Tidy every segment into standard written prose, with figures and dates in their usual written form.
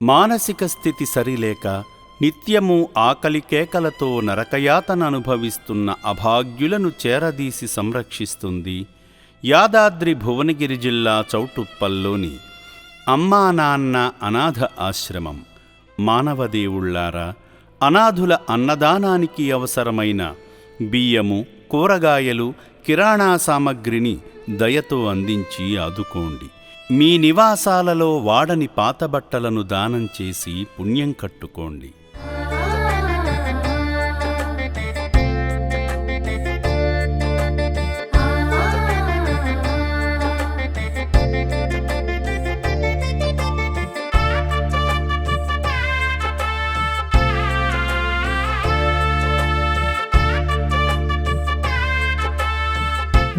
మానసిక స్థితి సరిలేక నిత్యము ఆకలి కేకలతో నరకయాతన అనుభవిస్తున్న అభాగ్యులను చేరదీసి సంరక్షిస్తుంది యాదాద్రి భువనగిరి జిల్లా చౌటుప్పల్లోని అమ్మా నాన్న అనాథ ఆశ్రమం. మానవదేవుళ్లారా, అనాథుల అన్నదానానికి అవసరమైన బియ్యము, కూరగాయలు, కిరాణా సామగ్రిని దయతో అందించి ఆదుకోండి. మీ నివాసాలలో వాడని పాతబట్టలను దానం చేసి పుణ్యం కట్టుకోండి.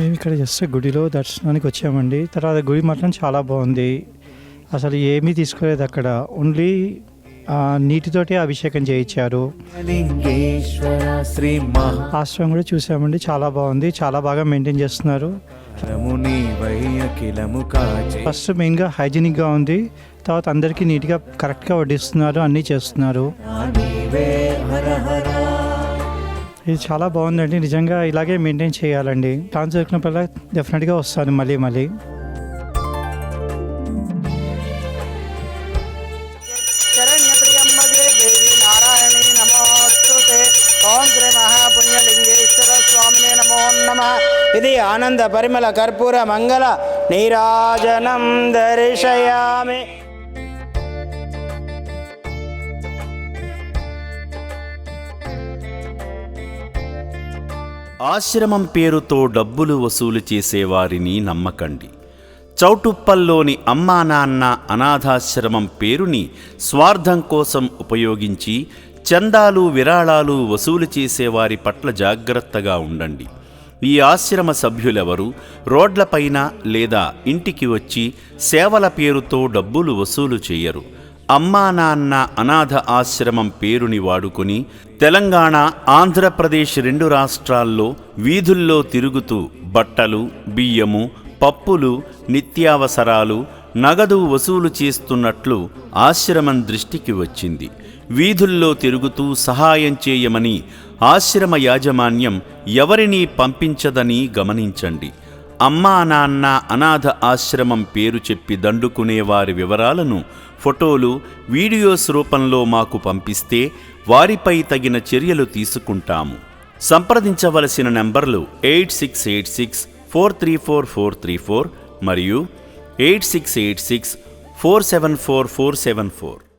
మేము ఇక్కడ జస్ట్ గుడిలో దర్శనానికి వచ్చామండి. తర్వాత గుడి మాత్రం చాలా బాగుంది. అసలు ఏమీ తీసుకోలేదు అక్కడ, ఓన్లీ నీటితోటి అభిషేకం చేయించారు. ఆశ్రమం కూడా చూసామండి, చాలా బాగుంది, చాలా బాగా మెయింటైన్ చేస్తున్నారు. ఫస్ట్ మెయిన్గా హైజీనిక్గా ఉంది, తర్వాత అందరికీ నీట్గా కరెక్ట్గా వడ్డిస్తున్నారు, అన్నీ చేస్తున్నారు. ఇది చాలా బాగుందండి, నిజంగా ఇలాగే మెయింటైన్ చేయాలండి. ఛాన్స్ దొరికినప్పుడల్లా డెఫినెట్గా వస్తాను మళ్ళీ. ఇది ఆనంద పరిమళ కర్పూర మంగళ నీరాజనం దర్శయామి. ఆశ్రమం పేరుతో డబ్బులు వసూలు చేసేవారిని నమ్మకండి. చౌటుప్పల్లోని అమ్మా నాన్న అనాథాశ్రమం పేరుని స్వార్థం కోసం ఉపయోగించి చందాలు, విరాళాలు వసూలు చేసేవారి పట్ల జాగ్రత్తగా ఉండండి. ఈ ఆశ్రమ సభ్యులెవరూ రోడ్లపైన లేదా ఇంటికి వచ్చి సేవల పేరుతో డబ్బులు వసూలు చేయరు. అమ్మా నాన్న అనాథ ఆశ్రమం పేరుని వాడుకుని తెలంగాణ, ఆంధ్రప్రదేశ్ 2 రాష్ట్రాల్లో వీధుల్లో తిరుగుతూ బట్టలు, బియ్యము, పప్పులు, నిత్యావసరాలు, నగదు వసూలు చేస్తున్నట్లు ఆశ్రమం దృష్టికి వచ్చింది. వీధుల్లో తిరుగుతూ సహాయం చేయమని ఆశ్రమ యాజమాన్యం ఎవరినీ పంపించదని గమనించండి. అమ్మా నాన్న అనాథ ఆశ్రమం పేరు చెప్పి దండుకునే వారి వివరాలను ఫోటోలు, వీడియోస్ రూపంలో మాకు పంపిస్తే వారిపై తగిన చర్యలు తీసుకుంటాము. సంప్రదించవలసిన నంబర్లు 8686434434 మరియు 8686474474.